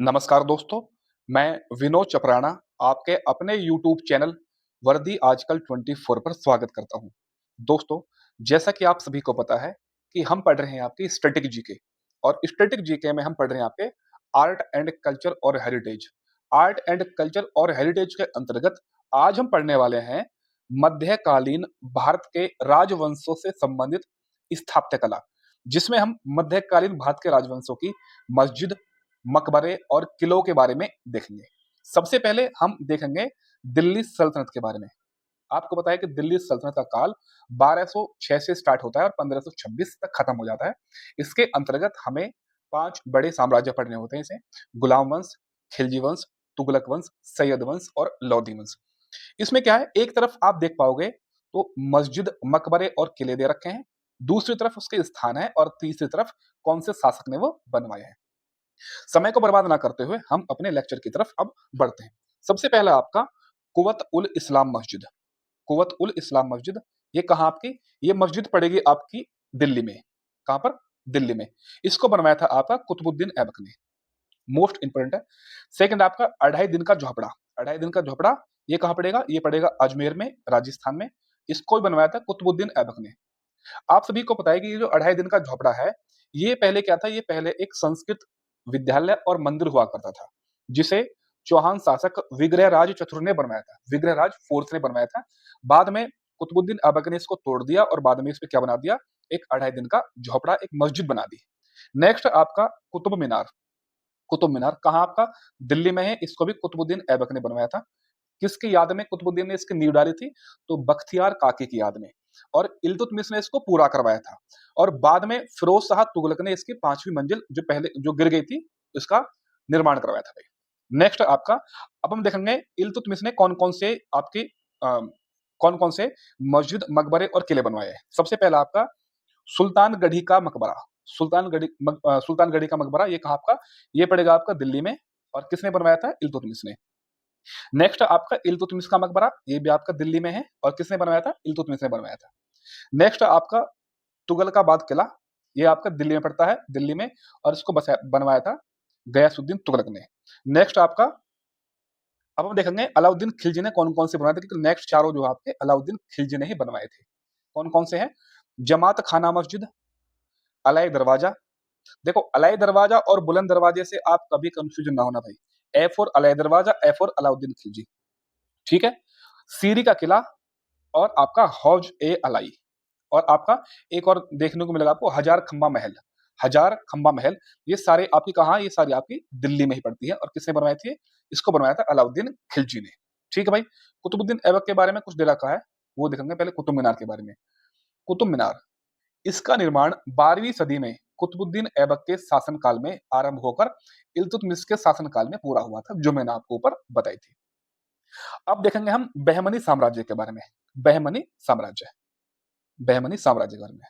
नमस्कार दोस्तों, मैं विनोद चपराना आपके अपने यूट्यूब चैनल वर्दी आजकल 24 पर स्वागत करता हूं। दोस्तों, जैसा कि आप सभी को पता है कि हम पढ़ रहे हैं आपकी स्टैटिक जीके और स्टैटिक जीके में हम पढ़ रहे हैं आपके आर्ट एंड कल्चर और हेरिटेज। आर्ट एंड कल्चर और हेरिटेज के अंतर्गत आज हम पढ़ने वाले हैं मध्यकालीन भारत के राजवंशों से संबंधित स्थापत्य कला, जिसमें हम मध्यकालीन भारत के राजवंशों की मस्जिद, मकबरे और किलों के बारे में देखेंगे। सबसे पहले हम देखेंगे दिल्ली सल्तनत के बारे में। आपको पता है कि दिल्ली सल्तनत का काल 1206 से स्टार्ट होता है और 1526 तक खत्म हो जाता है। इसके अंतर्गत हमें 5 बड़े साम्राज्य पढ़ने होते हैं इसे। गुलाम वंश, खिलजी वंश, तुगलक वंश, सैयद वंश और लोधी वंश। इसमें क्या है, एक तरफ आप देख पाओगे तो मस्जिद, मकबरे और किले दे रखे हैं। दूसरी तरफ उसके स्थान है और तीसरी तरफ कौन से शासक ने वो बनवाए हैं। समय को बर्बाद ना करते हुए हम अपने लेक्चर की तरफ अब बढ़ते हैं। सबसे पहला आपका कुवत उल इस्लाम मस्जिद। कुवत उल इस्लाम मस्जिद, ये कहाँ आपकी, ये मस्जिद पड़ेगी आपकी दिल्ली में। कहां पर? दिल्ली में। इसको बनवाया था आपका कुतुबुद्दीन ऐबक ने। मोस्ट इंपोर्टेंट है। सेकंड आपका अढ़ाई दिन का झोपड़ा। अढ़ाई दिन का झोपड़ा ये कहां पड़ेगा? ये पड़ेगा अजमेर में, राजस्थान में। इसको भी बनवाया था कुतुबुद्दीन ऐबक ने। आप सभी को पता है कि ये जो अढ़ाई दिन का झोपड़ा है, ये पहले क्या था, ये पहले एक संस्कृत विद्यालय और मंदिर हुआ करता था, जिसे चौहान शासक विग्रहराज चतुर्थ ने बनवाया था। विग्रहराज फोर्थ ने बनवाया था। बाद में कुतुबुद्दीन ऐबक ने इसको तोड़ दिया और बाद में इस पे क्या बना दिया, एक अढ़ाई दिन का झोपड़ा, एक मस्जिद बना दी। नेक्स्ट आपका कुतुब मीनार। कुतुब मीनार कहाँ आपका? दिल्ली में है। इसको भी कुतुबुद्दीन ऐबक ने बनवाया था। किसकी याद में कुतुबुद्दीन ने इसकी नींव डाली थी? तो बख्तियार काकी की याद में। और इल्तुतमिश ने इसको पूरा करवाया था। और बाद में फिरोज शाह तुगलक ने इसकी 5वीं मंजिल जो पहले जो गिर गई थी, इसका निर्माण करवाया था भाई। नेक्स्ट आपका, अब हम देखेंगे इल्तुतमिश ने कौन-कौन से आपकी कौन-कौन से मस्जिद, मकबरे और किले बनवाए हैं। सबसे पहला आपका सुल्तानगढ़ी का मकबरा। सुल्तानगढ़ी का मकबरा ये कहाँ आपका? ये पड़ेगा आपका दिल्ली में। और किसने बनवाया था? इल्तुतमिश ने। नेक्स्ट आपका इल्तुतमिश का मकबरा, ये भी आपका दिल्ली में है। और किसने बनवाया था? इल्तुतमिश ने बनवाया था। नेक्स्ट आपका तुगलकाबाद किला, ये आपका दिल्ली में पड़ता है, दिल्ली में। और इसको बनवाया था गयासुद्दीन तुगलक ने। नेक्स्ट आपका, अब हम देखेंगे अलाउद्दीन खिलजी ने कौन कौन से बनवाए थे, क्योंकि नेक्स्ट चारों जो आपके अलाउद्दीन खिलजी ने ही बनवाए थे। कौन कौन से हैं? जमात खाना मस्जिद, अलाई दरवाजा। देखो, अलाई दरवाजा और बुलंद दरवाजे से आप कभी कंफ्यूजन ना होना भाई। ए फॉर अलाई दरवाजा, ए फॉर अलाउद्दीन खिलजी। ठीक है। सीरी का किला और आपका हौज ए अलाई। और आपका एक और देखने को मिलेगा आपको, हजार खंबा महल। हजार खंबा महल, ये सारे आपकी कहाँ, ये सारी आपकी दिल्ली में ही पड़ती है। और किसने बनवाई थी? इसको बनवाया था अलाउद्दीन खिलजी ने। ठीक है भाई। कुतुबुद्दीन ऐबक के बारे में कुछ दे रखा है, वो देखेंगे। पहले कुतुब मीनार के बारे में। कुतुब मीनार, इसका निर्माण 12वीं सदी में कुतुबुद्दीन ऐबक के शासनकाल में आरंभ होकर इल्तुतमिश के शासनकाल में पूरा हुआ था, जो मैंने आपको ऊपर बताई थी। अब देखेंगे हम बहमनी साम्राज्य के बारे में। बहमनी साम्राज्य, बहमनी साम्राज्य के बारे में।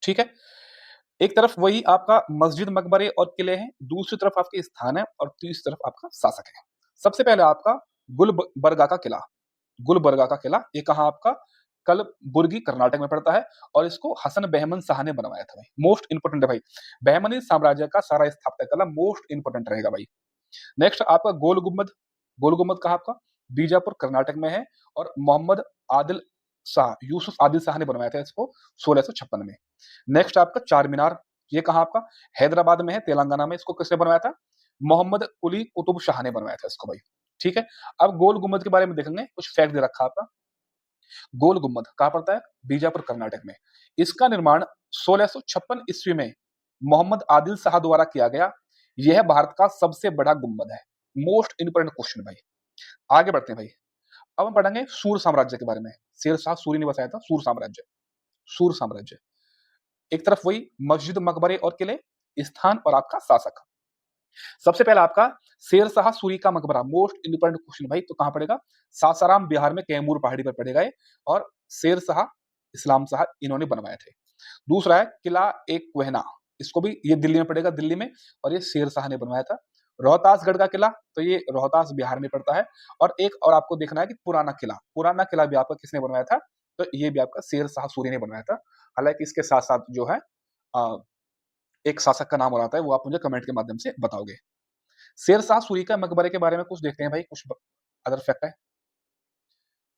ठीक है। एक तरफ वही आपका मस्जिद, मकबरे और किले हैं, दूसरी तरफ आपके स्थान है और तीसरी तरफ आपका शासक है। सबसे पहले आपका गुलबर्गा का किला। गुलबर्गा का किला ये कहाँ आपका? कलबुर्गी, कर्नाटक में पड़ता है। और इसको हसन बहमन शाह ने बनवाया था भाई। मोस्ट इंपोर्टेंट है भाई। बहमनी साम्राज्य का सारा स्थापत्य कला मोस्ट इंपोर्टेंट रहेगा भाई। नेक्स्ट आपका गोल गुम्बद। गोल गुम्बद कहाँ आपका? बीजापुर, कर्नाटक में है। और मोहम्मद आदिल शाह, यूसुफ आदिल शाह ने बनवाया था इसको 1656 में। नेक्स्ट आपका चार मीनार, ये कहाँ आपका? हैदराबाद में है, तेलंगाना में। इसको किसने बनवाया था? मोहम्मद कुली कुतुब शाह ने बनवाया था इसको भाई। ठीक है। अब गोल गुम्बद के बारे में देखेंगे, कुछ फैक्ट दे रखा आपका। गोल गुम्बद कहाँ पड़ता है? बीजापुर, कर्नाटक में। इसका निर्माण 1656 ईस्वी में मोहम्मद आदिल शाह द्वारा किया गया। यह भारत का सबसे बड़ा गुम्बद है। मोस्ट इंपोर्टेंट क्वेश्चन भाई। आगे बढ़ते हैं भाई। अब हम पढ़ेंगे सूर साम्राज्य के बारे में। शेर शाह सूरी ने बसाया था सूर साम्राज्य। सूर साम्राज्य, एक तरफ वही मस्जिद, मकबरे और किले, स्थान और आपका शासक। सबसे पहला आपका शेर शाह सूरी का मकबरा, मोस्ट इंपोर्टेंट क्वेश्चन भाई। तो कहां पड़ेगा? सासाराम, बिहार में, कैमूर पहाड़ी पर पड़ेगा ये। और शेर शाह इस्लाम शाह इन्होंने बनवाए थे। दूसरा है किला एक कोहना, इसको भी ये दिल्ली में पड़ेगा, दिल्ली में। और ये शेर शाह ने बनवाया था। रोहतासगढ़ का किला, तो ये रोहतास, बिहार में पड़ता है। और एक और आपको देखना है कि पुराना किला, पुराना किला भी आपका किसने बनवाया था? तो ये भी आपका शेर शाह सूरी ने बनवाया था। हालांकि इसके साथ साथ जो है एक शासक का नाम और आता है, वो आप मुझे कमेंट के माध्यम से बताओगे। शेरशाह सूरी का मकबरे के बारे में कुछ देखते हैं भाई, कुछ अदर फैक्ट है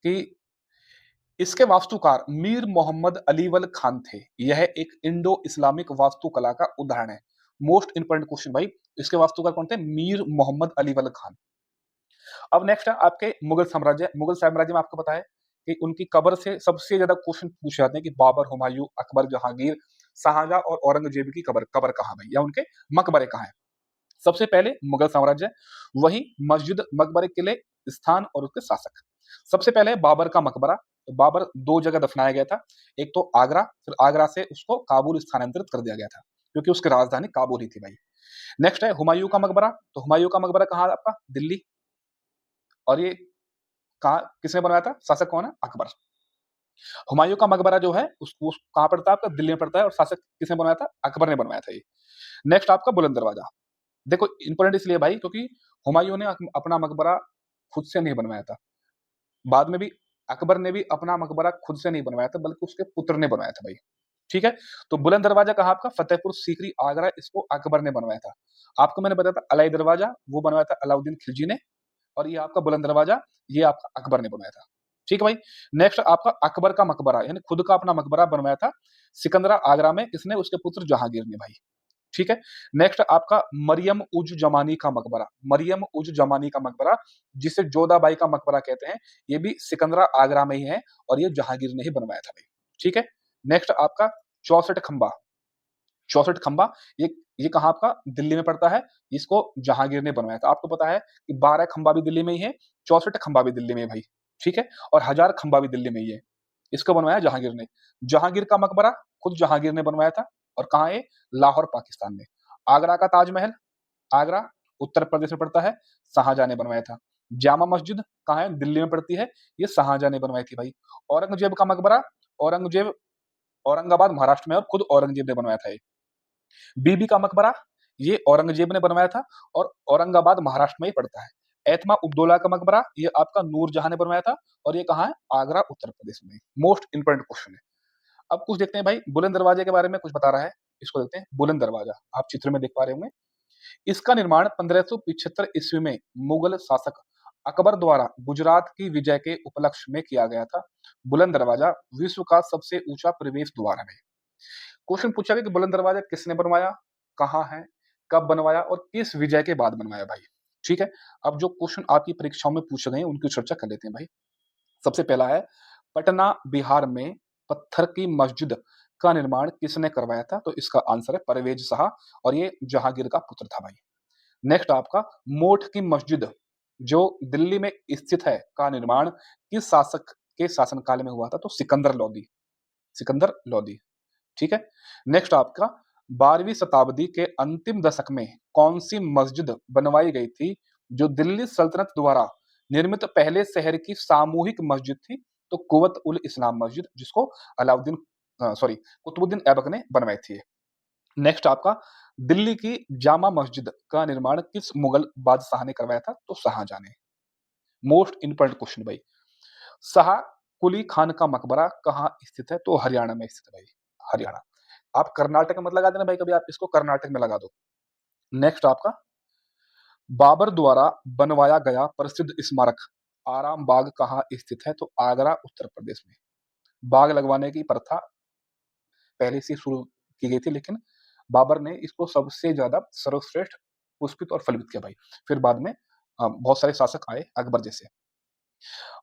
कि इसके वास्तुकार मीर मोहम्मद अलीवल खान थे। यह एक इंडो इस्लामिक वास्तुकला का उदाहरण है। मोस्ट इंपोर्टेंट क्वेश्चन भाई, इसके वास्तुकार कौन थे? मीर मोहम्मद अलीवल खान। अब नेक्स्ट है आपके मुगल साम्राज्य। मुगल साम्राज्य में आपको पता है कि उनकी कब्र से सबसे ज्यादा क्वेश्चन पूछे जाते हैं कि बाबर, हुमायूं, अकबर, जहांगीर, शाहजहां और औरंगजेब की कब्र कब्र कहाँ भाई, या उनके मकबरे कहाँ है? सबसे पहले मुगल साम्राज्य, वही मस्जिद, मकबरे, किले, स्थान और उसके शासक। सबसे पहले बाबर का मकबरा। तो बाबर दो जगह दफनाया गया था, एक तो आगरा, फिर आगरा से उसको काबुल स्थानांतरित कर दिया गया था क्योंकि उसकी राजधानी काबुल ही थी भाई। नेक्स्ट है हुमायूं का मकबरा। तो हुमायूं का मकबरा कहाँ है आपका? दिल्ली। और ये कहाँ, किसने बनवाया था? शासक कौन है? अकबर। हुमायूं का मकबरा जो है उसको कहाँ पड़ता है? आपका दिल्ली में पड़ता है। और शासक किसने बनवाया था? अकबर ने बनवाया था ये। नेक्स्ट आपका बुलंद दरवाजा। देखो इंपॉर्टेंट इसलिए भाई क्योंकि हुमायूं ने अपना मकबरा खुद से नहीं बनवाया था। बाद में भी अकबर ने भी अपना मकबरा खुद से नहीं बनवाया था, बल्कि उसके पुत्र ने बनवाया था भाई। ठीक है। तो बुलंद दरवाजा कहाँ आपका? फतेहपुर सीकरी, आगरा। इसको अकबर ने बनवाया था। आपको मैंने बताया था अलाई दरवाजा, वो बनवाया था अलाउद्दीन खिलजी ने। और ये आपका बुलंद दरवाजा, ये आपका अकबर ने बनवाया था। ठीक है भाई। नेक्स्ट आपका अकबर का मकबरा, यानी खुद का अपना मकबरा बनवाया था सिकंदरा, आगरा में। किसने? उसके पुत्र जहांगीर ने भाई। ठीक है। नेक्स्ट आपका मरियम उज जमानी का मकबरा। मरियम उज जमानी का मकबरा, जिसे जोधाबाई का मकबरा कहते हैं, ये भी सिकंदरा, आगरा में ही है। और ये जहांगीर ने ही बनवाया था भाई। ठीक है। नेक्स्ट आपका 64 खंबा। 64 खंबा, ये कहाँ आपका? दिल्ली में पड़ता है। इसको जहांगीर ने बनवाया था। आपको पता है कि 12 खंबा भी दिल्ली में ही है, 64 खंबा भी दिल्ली में है भाई। ठीक है। और 1000 खंबा भी दिल्ली में ही है। इसको बनवाया जहांगीर ने। जहांगीर का मकबरा खुद जहांगीर ने बनवाया था। और कहाँ है? लाहौर, पाकिस्तान में। आगरा का ताजमहल, आगरा उत्तर प्रदेश में पड़ता है, शाहजहां ने बनवाया था। जामा मस्जिद कहाँ है? दिल्ली में पड़ती है, ये शाहजहां ने बनवाई थी भाई। औरंगजेब का मकबरा, औरंगजेब औरंगाबाद, महाराष्ट्र में, और खुद औरंगजेब ने बनवाया था ये। बीबी का मकबरा, ये औरंगजेब ने बनवाया था और औरंगाबाद, महाराष्ट्र में ही पड़ता है। एतमा उद्दौला का मकबरा, ये आपका नूरजहां ने बनवाया था। और ये कहाँ है? आगरा, उत्तर प्रदेश में। मोस्ट इंपोर्टेंट क्वेश्चन है। अब कुछ देखते हैं भाई, बुलंद दरवाजे के बारे में कुछ बता रहा है। इसको देखते हैं। बुलंद दरवाजा आप चित्र में देख पा रहे होंगे। इसका निर्माण 1575 ईस्वी में मुगल शासक अकबर द्वारा गुजरात की विजय के उपलक्ष्य में किया गया था। बुलंद दरवाजा विश्व का सबसे ऊंचा प्रवेश द्वार है। क्वेश्चन पूछा गया कि बुलंद दरवाजा किसने बनवाया, कहाँ है, कब बनवाया और किस विजय के बाद बनवाया भाई। ठीक है। अब जो क्वेश्चन आपकी परीक्षाओं में पूछे गए हैं उनकी चर्चा कर लेते हैं भाई। सबसे पहला है, पटना बिहार में पत्थर की मस्जिद का निर्माण किसने करवाया था? तो इसका आंसर है परवेज शाह। और ये जहांगीर का पुत्र था भाई। नेक्स्ट आपका, मोठ की मस्जिद जो दिल्ली में स्थित है, का निर्माण किस शासक के शासनकाल में हुआ था? तो सिकंदर लोदी। सिकंदर लोदी। ठीक है। नेक्स्ट आपका, 12वीं शताब्दी के अंतिम दशक में कौन सी मस्जिद बनवाई गई थी जो दिल्ली सल्तनत द्वारा निर्मित पहले शहर की सामूहिक मस्जिद थी? तो कुवत उल इस्लाम मस्जिद, जिसको अलाउद्दीन सॉरी कुतुबुद्दीन ऐबक ने बनवाई थी। नेक्स्ट आपका, दिल्ली की जामा मस्जिद का निर्माण किस मुगल बादशाह ने करवाया था? तो शाहजहां ने। मोस्ट इंपोर्टेंट क्वेश्चन भाई, शाह कुली खान का मकबरा कहाँ स्थित है? तो हरियाणा में स्थित है भाई। हरियाणा। आप कर्नाटक मत लगा देना भाई, कभी आप इसको कर्नाटक में लगा दो। नेक्स्ट आपका, बाबर द्वारा बनवाया गया प्रसिद्ध स्मारक आराम बाग कहाँ स्थित है? तो आगरा, उत्तर प्रदेश में। बाग लगवाने की प्रथा पहले से शुरू की गई थी, लेकिन बाबर ने इसको सबसे ज्यादा सर्वश्रेष्ठ पुष्पित और फलित किया भाई। फिर बाद में बहुत सारे शासक आए अकबर जैसे।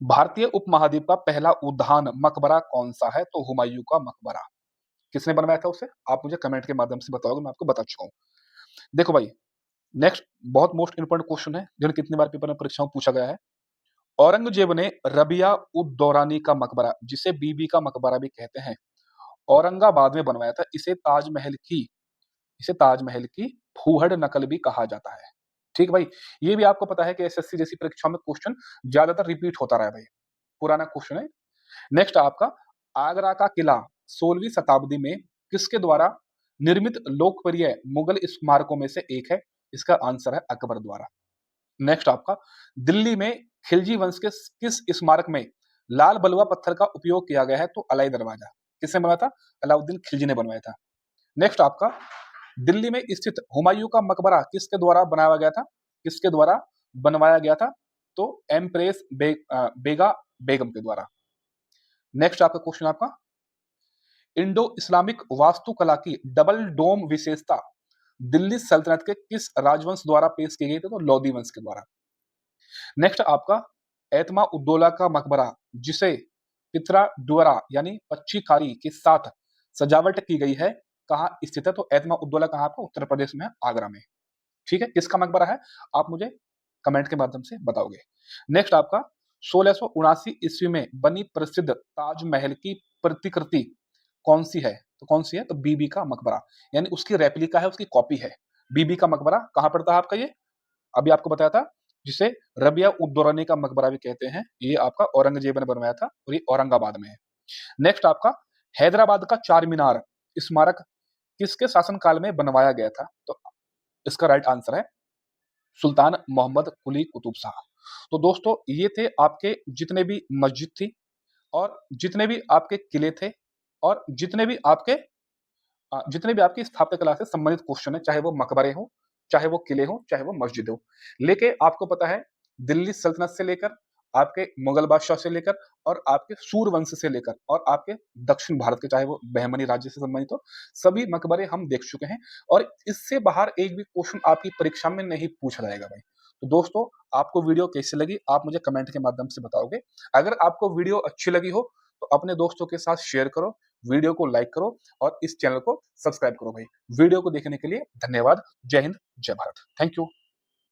भारतीय उपमहाद्वीप का पहला उद्यान मकबरा कौन सा है? तो हुमायूं का मकबरा। किसने बनवाया था उसे? आप मुझे कमेंट के माध्यम से बताओगे, मैं आपको बता चुका हूँ। देखो भाई, नेक्स्ट बहुत मोस्ट इंपोर्टेंट क्वेश्चन है, जिन्हें कितनी बार पेपर में परीक्षाओं में पूछा गया है। औरंगजेब ने रबिया उद दौरानी का मकबरा, जिसे बीबी का मकबरा भी कहते हैं, औरंगाबाद में बनवाया था। इसे ताजमहल की फूहड़ नकल भी कहा जाता है। ठीक भाई। ये भी आपको पता है कि एसएससी जैसी परीक्षाओं में क्वेश्चन ज्यादातर रिपीट होता रहा है भाई, पुराना क्वेश्चन है। नेक्स्ट आपका, आगरा का किला 16वीं शताब्दी में किसके द्वारा निर्मित लोकप्रिय मुगल स्मारकों में से एक है? इसका आंसर है अकबर द्वारा। नेक्स्ट आपका, दिल्ली में खिलजी वंश के किस स्मारक में लाल बलुआ पत्थर का उपयोग किया गया है? तो अलाई दरवाजा। किसने बनवाया था? अलाउद्दीन खिलजी ने बनवाया था। नेक्स्ट आपका, दिल्ली में स्थित हुमायूं का मकबरा किसके द्वारा बनाया गया था? किसके द्वारा बनवाया गया था? तो एम्प्रेस बेगा बेगम के द्वारा। नेक्स्ट आपका क्वेश्चन आपका, इंडो इस्लामिक वास्तुकला की डबल डोम विशेषता दिल्ली सल्तनत के किस राजवंश द्वारा पेश की गई थी? तो लोधी वंश के द्वारा। नेक्स्ट आपका, एतमा उद्दौला का मकबरा जिसे पित्रा डुअरा यानी पच्चीकारी के साथ सजावट की गई है, कहाँ स्थित है? तो एतमा उद्दौला कहाँ आपका? उत्तर प्रदेश में है, आगरा में। ठीक है, किसका मकबरा है? आप मुझे कमेंट के माध्यम से बताओगे। नेक्स्ट आपका, 1679 ईस्वी में बनी प्रसिद्ध ताजमहल की प्रतिकृति कौन सी है? तो कौन सी है? तो बीबी का मकबरा, यानी उसकी रेप्लिका है, उसकी कॉपी है। बीबी का मकबरा कहाँ पड़ता है आपका? ये अभी आपको बताया था, जिसे रबिया उद दौरानी का मकबरा भी कहते हैं। ये आपका औरंगजेब ने बनवाया था और ये औरंगाबाद में है। नेक्स्ट आपका, हैदराबाद का चार मीनार स्मारक किसके शासनकाल में बनवाया गया था? तो इसका राइट आंसर है सुल्तान मोहम्मद कुली कुतुब शाह। तो दोस्तों ये थे आपके जितने भी मस्जिद थी और जितने भी आपके किले थे और जितने भी आपकी स्थापत्य कला से संबंधित क्वेश्चन है, चाहे वो मकबरे हो, चाहे वो किले हो, चाहे वो मस्जिद हो, लेके आपको पता है दिल्ली सल्तनत से लेकर आपके मुगल बादशाह से लेकर और आपके सूर्यवंश से लेकर और आपके दक्षिण भारत के चाहे वो बहमनी राज्य से संबंधित हो, सभी मकबरे हम देख चुके हैं और इससे बाहर एक भी क्वेश्चन आपकी परीक्षा में नहीं पूछा जाएगा भाई। तो दोस्तों आपको वीडियो कैसी लगी आप मुझे कमेंट के माध्यम से बताओगे। अगर आपको वीडियो अच्छी लगी हो तो अपने दोस्तों के साथ शेयर करो, वीडियो को लाइक करो और इस चैनल को सब्सक्राइब करो भाई। वीडियो को देखने के लिए धन्यवाद। जय हिंद, जय भारत। Thank you.